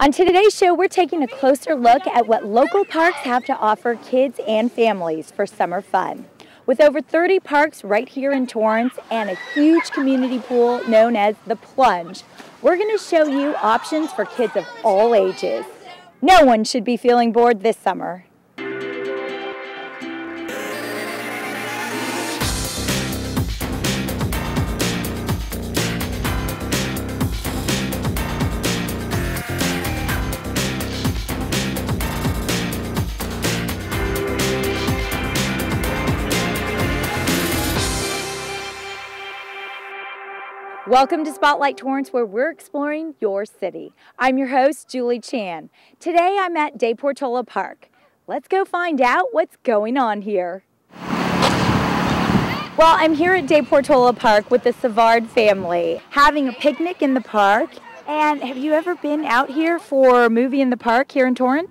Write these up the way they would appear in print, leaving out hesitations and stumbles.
On today's show, we're taking a closer look at what local parks have to offer kids and families for summer fun. With over 30 parks right here in Torrance and a huge community pool known as the Plunge, we're going to show you options for kids of all ages. No one should be feeling bored this summer. Welcome to Spotlight Torrance, where we're exploring your city. I'm your host, Julie Chan. Today I'm at De Portola Park. Let's go find out what's going on here. Well, I'm here at De Portola Park with the Savard family, having a picnic in the park. And have you ever been out here for a movie in the park here in Torrance?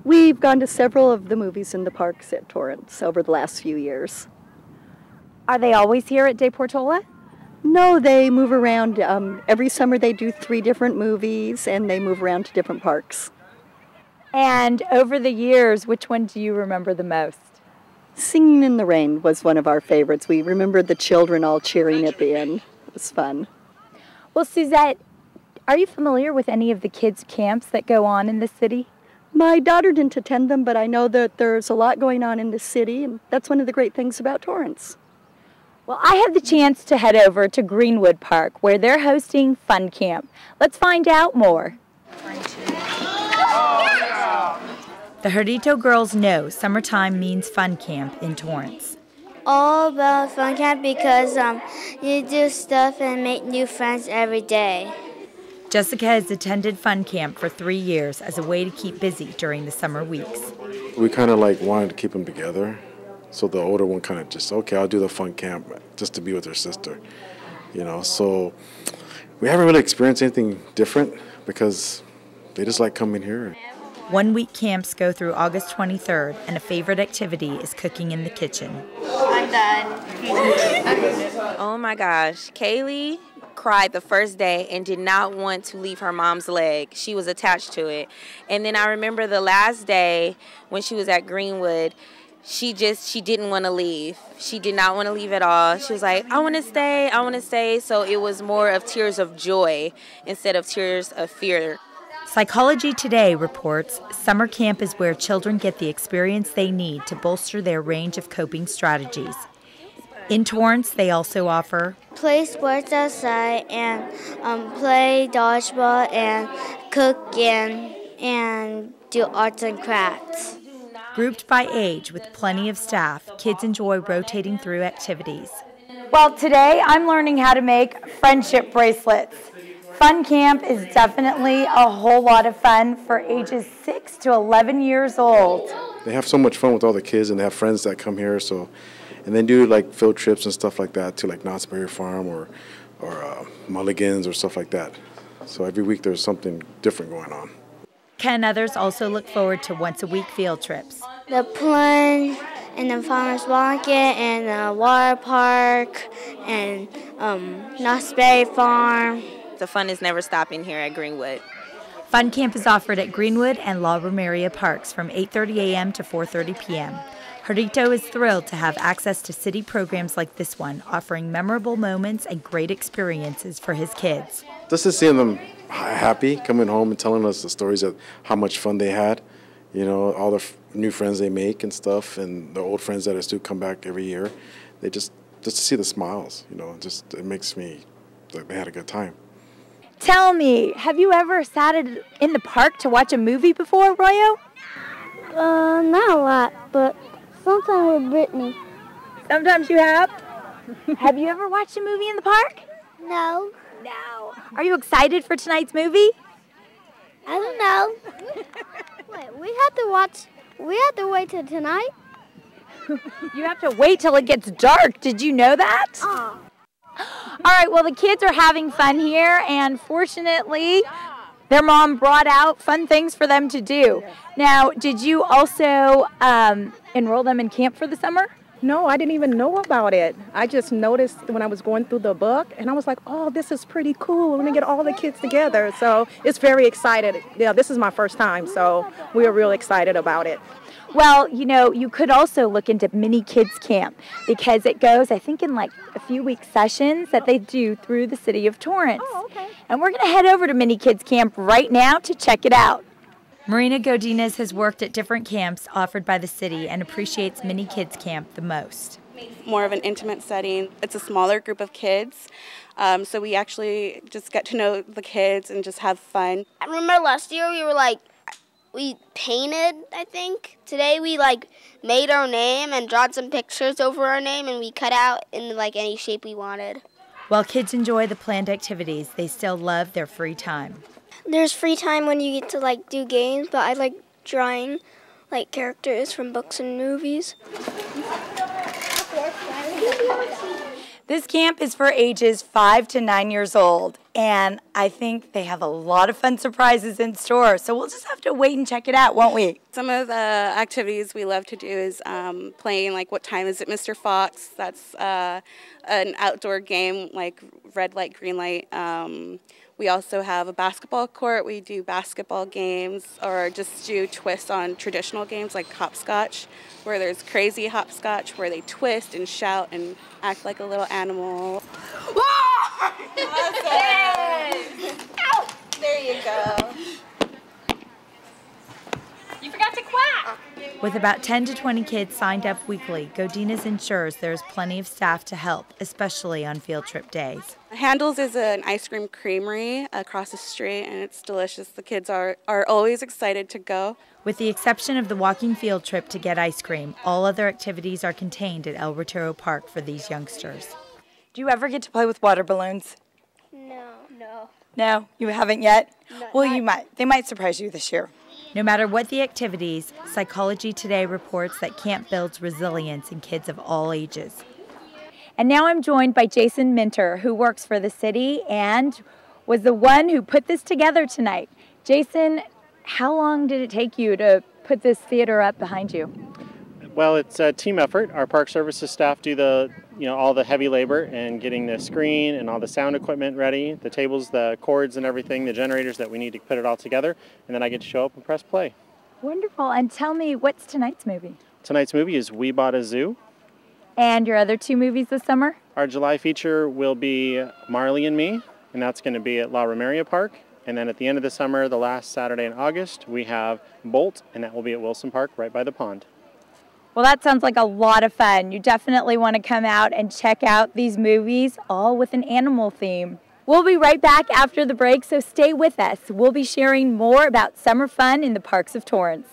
We've gone to several of the movies in the parks at Torrance over the last few years. Are they always here at De Portola? No, they move around. Every summer they do 3 different movies and they move around to different parks. And over the years, which one do you remember the most? Singing in the Rain was one of our favorites. We remember the children all cheering at the end. It was fun. Well, Suzette, are you familiar with any of the kids' camps that go on in the city? My daughter didn't attend them, but I know that there's a lot going on in the city, and that's one of the great things about Torrance. Well, I had the chance to head over to Greenwood Park, where they're hosting Fun Camp. Let's find out more. The Jarrito girls know summertime means Fun Camp in Torrance. All about Fun Camp because you do stuff and make new friends every day. Jessica has attended Fun Camp for 3 years as a way to keep busy during the summer weeks. We kind of wanted to keep them together. So the older one kind of just, okay, I'll do the Fun Camp just to be with her sister, you know. So we haven't really experienced anything different because they just like coming here. 1-week camps go through August 23rd, and a favorite activity is cooking in the kitchen. I'm done. Oh my gosh, Kaylee cried the first day and did not want to leave her mom's leg. She was attached to it. And then I remember the last day when she was at Greenwood, she didn't want to leave. She did not want to leave at all. She was like, I want to stay, I want to stay. So it was more of tears of joy instead of tears of fear. Psychology Today reports summer camp is where children get the experience they need to bolster their range of coping strategies. In Torrance, they also offer play sports outside and play dodgeball and cook and do arts and crafts. Grouped by age with plenty of staff, kids enjoy rotating through activities. Well, today I'm learning how to make friendship bracelets. Fun Camp is definitely a whole lot of fun for ages 6 to 11 years old. They have so much fun with all the kids, and they have friends that come here. And they do field trips and stuff like that to Knott's Berry Farm or Mulligan's or stuff like that. So every week there's something different going on. Ken and others also look forward to once-a-week field trips. The plunge and the farmer's market and the water park and Knott's Berry Farm. The fun is never stopping here at Greenwood. Fun Camp is offered at Greenwood and La Romeria Parks from 8:30 a.m. to 4:30 p.m. Jarrito is thrilled to have access to city programs like this one, offering memorable moments and great experiences for his kids. Just to see them happy, coming home and telling us the stories of how much fun they had, you know, all the new friends they make and stuff, and the old friends that still come back every year. They just to see the smiles, you know, it makes me like they had a good time. Tell me, have you ever sat in the park to watch a movie before, Royo? Not a lot, but sometimes with Brittany. Sometimes you have? Have you ever watched a movie in the park? No. No. Are you excited for tonight's movie? I don't know. Wait, we have to wait till tonight? You have to wait till it gets dark. Did you know that? Oh. All right, well, the kids are having fun here, and fortunately, their mom brought out fun things for them to do. Now, did you also enroll them in camp for the summer? No, I didn't even know about it. I just noticed when I was going through the book, and I was like, oh, this is pretty cool. We're going to get all the kids together. So it's very excited. Yeah, this is my first time, so we are real excited about it. Well, you know, you could also look into Mini Kids Camp because it goes, I think, in like a few week sessions that they do through the city of Torrance. Oh, okay. And we're going to head over to Mini Kids Camp right now to check it out. Marina Godinez has worked at different camps offered by the city and appreciates Mini Kids Camp the most. More of an intimate setting. It's a smaller group of kids, so we actually just get to know the kids and just have fun. I remember last year we painted, I think. Today we made our name and drawn some pictures over our name, and we cut out in any shape we wanted. While kids enjoy the planned activities, they still love their free time. There's free time when you get to do games, but I like drawing characters from books and movies. This camp is for ages 5 to 9 years old, and I think they have a lot of fun surprises in store, so we'll just have to wait and check it out, won't we? Some of the activities we love to do is playing What Time Is It, Mr. Fox? That's an outdoor game like red light, green light. We also have a basketball court. We do basketball games or just do twists on traditional games like hopscotch, where there's crazy hopscotch where they twist and shout and act like a little animal. Awesome! There you go. You forgot to quack! With about 10 to 20 kids signed up weekly, Godinez ensures there's plenty of staff to help, especially on field trip days. Handles is an ice cream creamery across the street, and it's delicious. The kids are always excited to go. With the exception of the walking field trip to get ice cream, all other activities are contained at El Retiro Park for these youngsters. Do you ever get to play with water balloons? No. No, you haven't yet? No, well, you might. They might surprise you this year. No matter what the activities, Psychology Today reports that camp builds resilience in kids of all ages. And now I'm joined by Jason Minter, who works for the city and was the one who put this together tonight. Jason, how long did it take you to put this theater up behind you? Well, it's a team effort. Our park services staff do all the heavy labor and getting the screen and all the sound equipment ready, the tables, the cords and everything, the generators that we need to put it all together, and then I get to show up and press play. Wonderful. And tell me, what's tonight's movie? Tonight's movie is We Bought a Zoo. And your other 2 movies this summer? Our July feature will be Marley and Me, and that's going to be at La Romeria Park. And then at the end of the summer, the last Saturday in August, we have Bolt, and that will be at Wilson Park right by the pond. Well, that sounds like a lot of fun. You definitely want to come out and check out these movies, all with an animal theme. We'll be right back after the break, so stay with us. We'll be sharing more about summer fun in the parks of Torrance.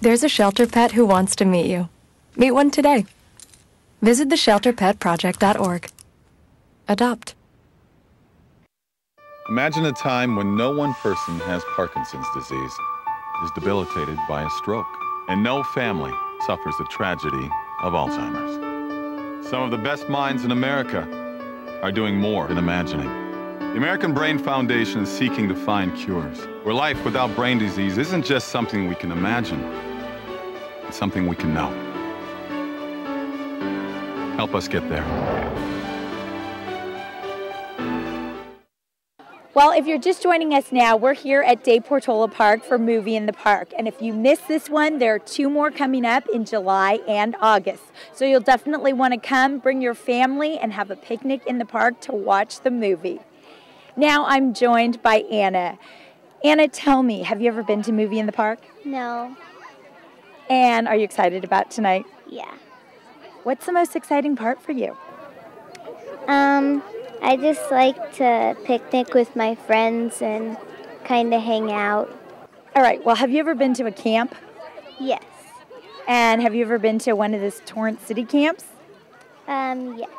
There's a shelter pet who wants to meet you. Meet one today. Visit theshelterpetproject.org. Adopt. Imagine a time when no one person has Parkinson's disease, is debilitated by a stroke, and no family suffers the tragedy of Alzheimer's. Some of the best minds in America are doing more than imagining. The American Brain Foundation is seeking to find cures, where life without brain disease isn't just something we can imagine, it's something we can know. Help us get there. Well, if you're just joining us now, we're here at De Portola Park for Movie in the Park. And if you missed this one, there are 2 more coming up in July and August. So you'll definitely want to come, bring your family, and have a picnic in the park to watch the movie. Now I'm joined by Anna. Anna, tell me, have you ever been to Movie in the Park? No. And are you excited about tonight? Yeah. What's the most exciting part for you? I just like to picnic with my friends and kind of hang out. All right, well, have you ever been to a camp? Yes. And have you ever been to one of the Torrance City camps? Yes.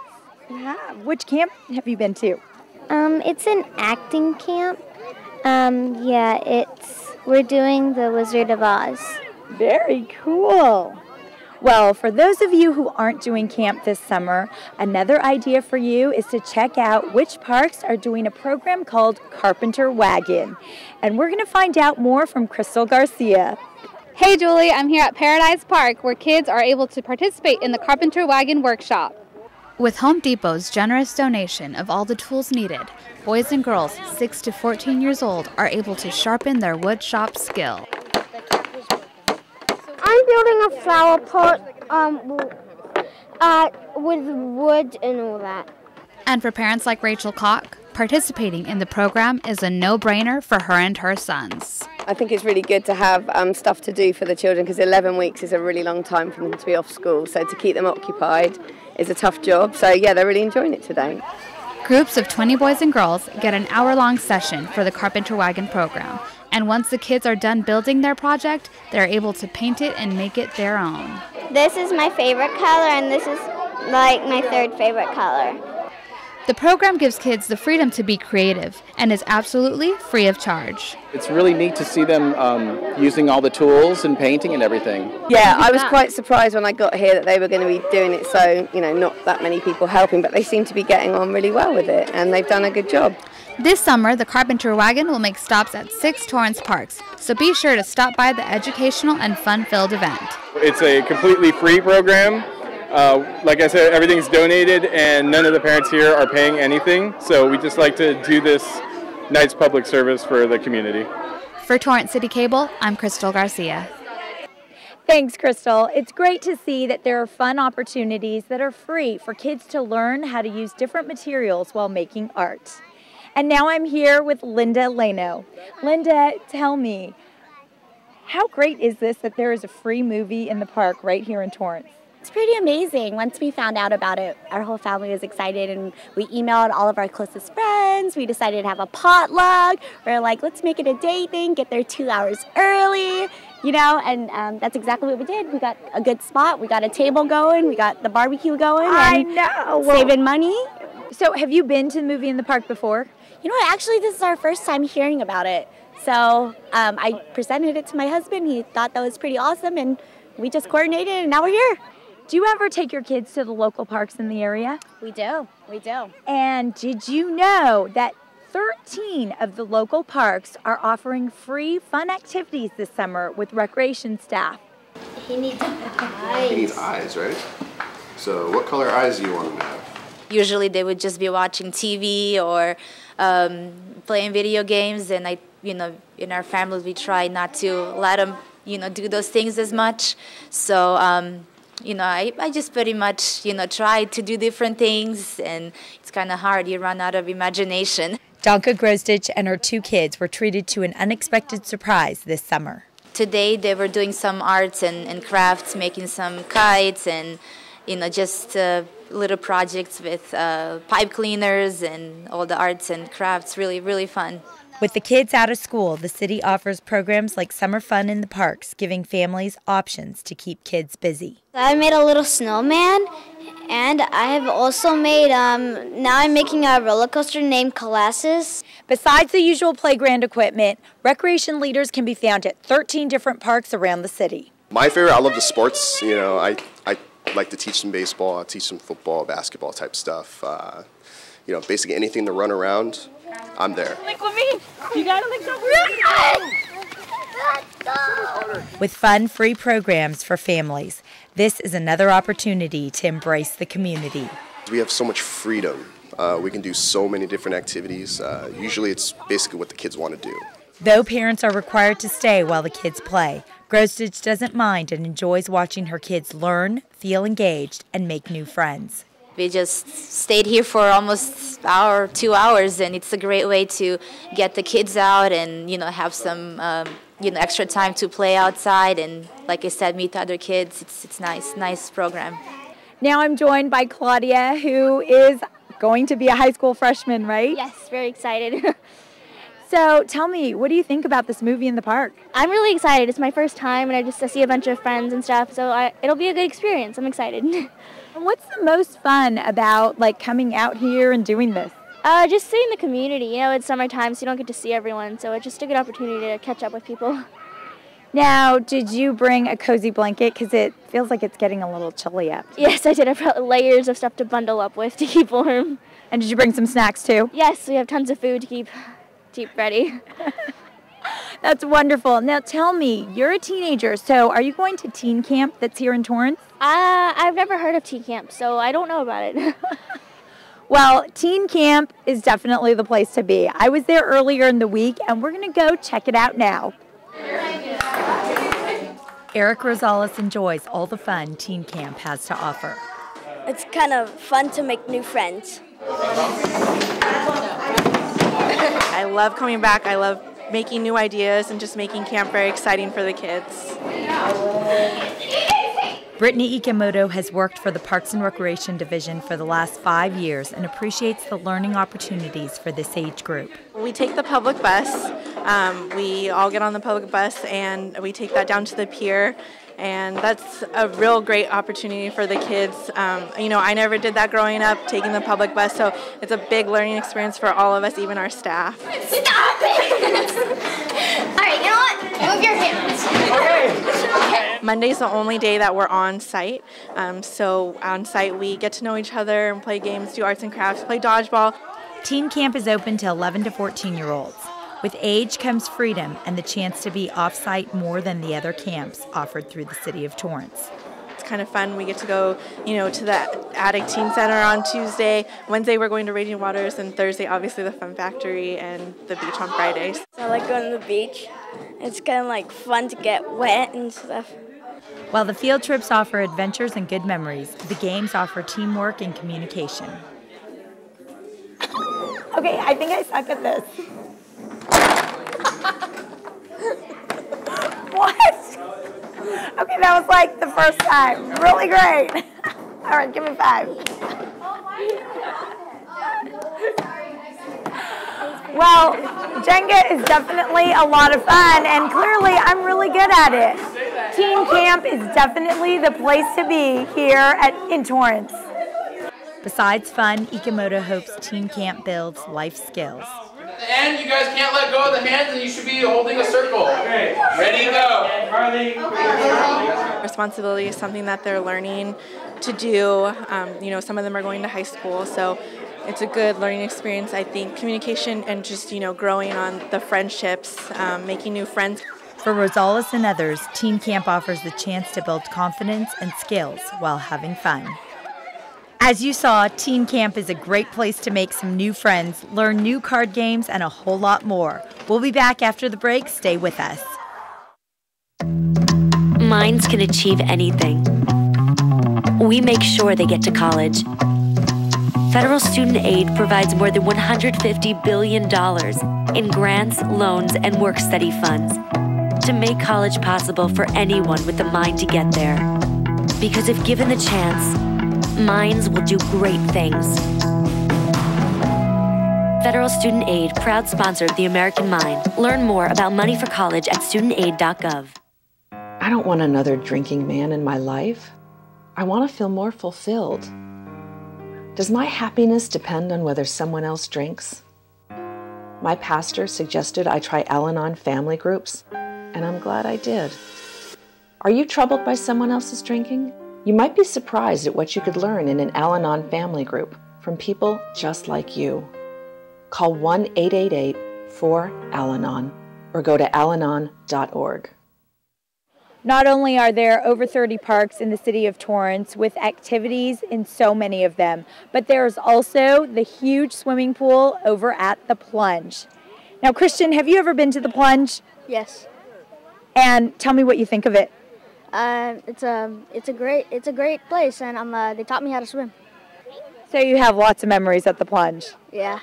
Yeah. Which camp have you been to? It's an acting camp, Yeah, we're doing the Wizard of Oz. Very cool. Well, for those of you who aren't doing camp this summer, another idea for you is to check out which parks are doing a program called Carpenter Wagon. And we're going to find out more from Crystal Garcia. Hey Julie, I'm here at Paradise Park where kids are able to participate in the Carpenter Wagon workshop. With Home Depot's generous donation of all the tools needed, boys and girls 6 to 14 years old are able to sharpen their wood shop skill. I'm building a flower pot with wood and all that. And for parents like Rachel Koch, participating in the program is a no-brainer for her and her sons. I think it's really good to have stuff to do for the children because 11 weeks is a really long time for them to be off school. So to keep them occupied is a tough job. So yeah, they're really enjoying it today. Groups of 20 boys and girls get an hour-long session for the Carpenter Wagon program. And once the kids are done building their project, they're able to paint it and make it their own. This is my favorite color, and this is like my third favorite color. The program gives kids the freedom to be creative and is absolutely free of charge. It's really neat to see them using all the tools and painting and everything. Yeah, I was quite surprised when I got here that they were going to be doing it so, not that many people helping, but they seem to be getting on really well with it, and they've done a good job. This summer, the Carpenter Wagon will make stops at 6 Torrance parks, so be sure to stop by the educational and fun-filled event. It's a completely free program. Like I said, everything's donated and none of the parents here are paying anything. So we just like to do this night's public service for the community. For Torrance CitiCABLE, I'm Crystal Garcia. Thanks, Crystal. It's great to see that there are fun opportunities that are free for kids to learn how to use different materials while making art. And now I'm here with Linda Leno. Linda, tell me, how great is this that there is a free movie in the park right here in Torrance? It's pretty amazing. Once we found out about it, our whole family was excited, and we emailed all of our closest friends. We decided to have a potluck. We're like, let's make it a day thing, get there 2 hours early, and that's exactly what we did. We got a good spot. We got a table going. We got the barbecue going. I know. Saving money. So have you been to the movie in the park before? You know what? Actually, this is our first time hearing about it. So I presented it to my husband. He thought that was pretty awesome, and we just coordinated, and now we're here. Do you ever take your kids to the local parks in the area? We do. And did you know that 13 of the local parks are offering free fun activities this summer with recreation staff? He needs eyes. He needs eyes, right? So what color eyes do you want him to have? Usually they would just be watching TV or playing video games, and in our family we try not to let them, do those things as much. So, I just pretty much, try to do different things, and it's kind of hard. You run out of imagination. Donka Grostich and her 2 kids were treated to an unexpected surprise this summer. Today they were doing some arts and crafts, making some kites and, just little projects with pipe cleaners and all the arts and crafts. Really, really fun. With the kids out of school, the city offers programs like Summer Fun in the Parks, giving families options to keep kids busy. I made a little snowman, and I have also made, now I'm making a roller coaster named Colossus. Besides the usual playground equipment, recreation leaders can be found at 13 different parks around the city. My favorite, I love the sports. I like to teach them baseball, I teach them football, basketball type stuff. Basically anything to run around, I'm there. Link with me. You gotta link up with me. With fun, free programs for families, this is another opportunity to embrace the community. We have so much freedom. We can do so many different activities. Usually it's basically what the kids want to do. Though parents are required to stay while the kids play, Grostich doesn't mind and enjoys watching her kids learn, feel engaged, and make new friends. We just stayed here for almost an hour, 2 hours, and it's a great way to get the kids out and, have some, extra time to play outside and, like I said, meet other kids. It's nice program. Now I'm joined by Claudia, who is going to be a high school freshman, right? Yes, very excited. So tell me, what do you think about this movie in the park? I'm really excited. It's my first time, and I see a bunch of friends and stuff, so it'll be a good experience. I'm excited. What's the most fun about coming out here and doing this? Just seeing the community. You know, it's summertime, so you don't get to see everyone, so it's just a good opportunity to catch up with people. Now, did you bring a cozy blanket? Because it feels like it's getting a little chilly up. Yes, I did. I brought layers of stuff to bundle up with to keep warm. And did you bring some snacks too? Yes, we have tons of food to keep ready. That's wonderful. Now tell me, you're a teenager, so are you going to teen camp that's here in Torrance? I've never heard of teen camp, so I don't know about it. Well, teen camp is definitely the place to be. I was there earlier in the week, and we're going to go check it out now. Eric Rosales enjoys all the fun teen camp has to offer. It's kind of fun to make new friends. I love coming back. I love making new ideas and just making camp very exciting for the kids. Brittany Ikemoto has worked for the Parks and Recreation Division for the last 5 years and appreciates the learning opportunities for this age group. We take the public bus. We all get on the public bus and we take that down to the pier. And that's a real great opportunity for the kids. You know, I never did that growing up, taking the public bus, so it's a big learning experience for all of us, even our staff. Stop it! All right, you know what? Move your hands. Okay. Monday's the only day that we're on site. So on site we get to know each other and play games, do arts and crafts, play dodgeball. Teen camp is open to 11 to 14-year-olds. With age comes freedom and the chance to be off-site more than the other camps offered through the city of Torrance. It's kind of fun. We get to go, you know, to the Attic Teen Center on Tuesday. Wednesday we're going to Raging Waters, and Thursday obviously the Fun Factory and the beach on Fridays. I like going to the beach. It's kind of like fun to get wet and stuff. While the field trips offer adventures and good memories, the games offer teamwork and communication. Okay, I think I suck at this. What? Okay, that was like the first time. Really great. All right, give me 5. Well, Jenga is definitely a lot of fun, and clearly I'm really good at it. Teen camp is definitely the place to be here in Torrance. Besides fun, Ikemoto hopes teen camp builds life skills. At the end, you guys can't let go of the hands, and you should be holding a circle. Okay. Ready, go. Responsibility is something that they're learning to do. You know, some of them are going to high school, so it's a good learning experience. I think communication and just, you know, growing on the friendships, making new friends. For Rosales and others, teen camp offers the chance to build confidence and skills while having fun. As you saw, teen camp is a great place to make some new friends, learn new card games, and a whole lot more. We'll be back after the break. Stay with us. Minds can achieve anything. We make sure they get to college. Federal Student Aid provides more than $150 billion in grants, loans, and work-study funds to make college possible for anyone with the mind to get there. Because if given the chance, minds will do great things. Federal Student Aid, proud sponsor of the American Mind. Learn more about money for college at studentaid.gov. I don't want another drinking man in my life. I want to feel more fulfilled. Does my happiness depend on whether someone else drinks? My pastor suggested I try Al-Anon family groups, and I'm glad I did. Are you troubled by someone else's drinking? You might be surprised at what you could learn in an Al-Anon family group from people just like you. Call 1-888-4-AL-ANON or go to alanon.org. Not only are there over 30 parks in the city of Torrance with activities in so many of them, but there's also the huge swimming pool over at the Plunge. Now, Christian, have you ever been to the Plunge? Yes. And tell me what you think of it. It's a great place, and they taught me how to swim. So you have lots of memories at the Plunge. Yeah.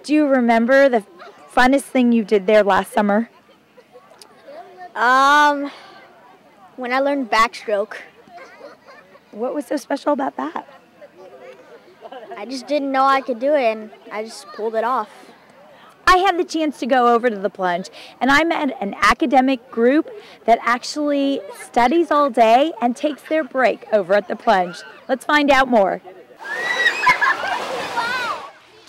Do you remember the funnest thing you did there last summer? When I learned backstroke. What was so special about that? I just didn't know I could do it, and I just pulled it off. I had the chance to go over to the Plunge, and I met an academic group that actually studies all day and takes their break over at the Plunge. Let's find out more.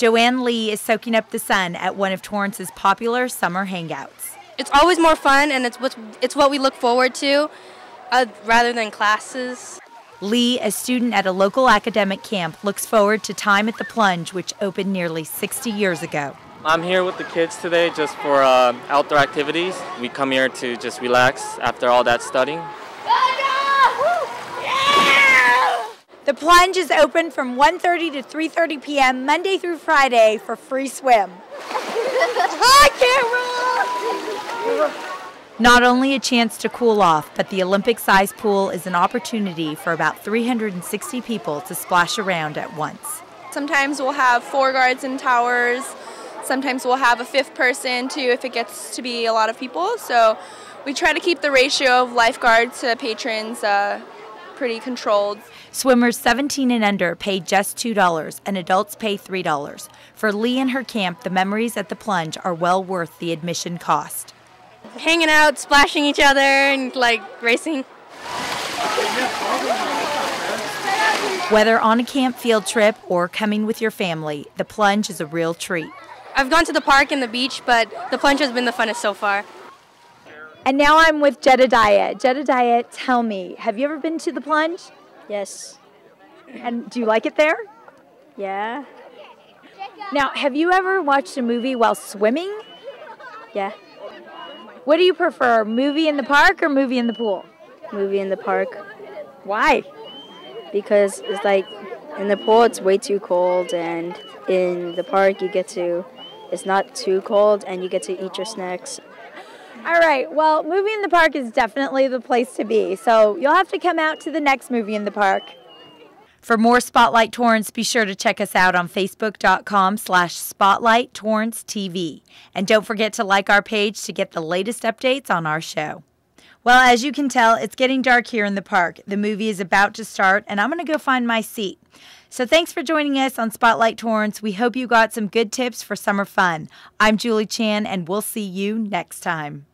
Joanne Lee is soaking up the sun at one of Torrance's popular summer hangouts. It's always more fun, and it's what we look forward to rather than classes. Lee, a student at a local academic camp, looks forward to time at the plunge, which opened nearly 60 years ago. I'm here with the kids today just for outdoor activities. We come here to just relax after all that studying. The plunge is open from 1:30 to 3:30 p.m. Monday through Friday for free swim. Hi, camera! Not only a chance to cool off, but the Olympic-sized pool is an opportunity for about 360 people to splash around at once. Sometimes we'll have 4 guards and towers. Sometimes we'll have a 5th person too if it gets to be a lot of people. So we try to keep the ratio of lifeguards to patrons pretty controlled. Swimmers 17 and under pay just $2 and adults pay $3. For Lee and her camp, the memories at the plunge are well worth the admission cost. Hanging out, splashing each other, and like racing. Whether on a camp field trip or coming with your family, the plunge is a real treat. I've gone to the park and the beach, but the plunge has been the funnest so far. And now I'm with Jedediah. Jedediah, tell me, have you ever been to the plunge? Yes. And do you like it there? Yeah. Now, have you ever watched a movie while swimming? Yeah. What do you prefer, movie in the park or movie in the pool? Movie in the park. Why? Because it's like in the pool it's way too cold, and in the park it's not too cold and you get to eat your snacks. All right, well, movie in the park is definitely the place to be, so you'll have to come out to the next movie in the park. For more Spotlight Torrance, be sure to check us out on Facebook.com/Spotlight Torrance TV. And don't forget to like our page to get the latest updates on our show. Well, as you can tell, it's getting dark here in the park. The movie is about to start, and I'm going to go find my seat. So thanks for joining us on Spotlight Torrance. We hope you got some good tips for summer fun. I'm Julie Chan, and we'll see you next time.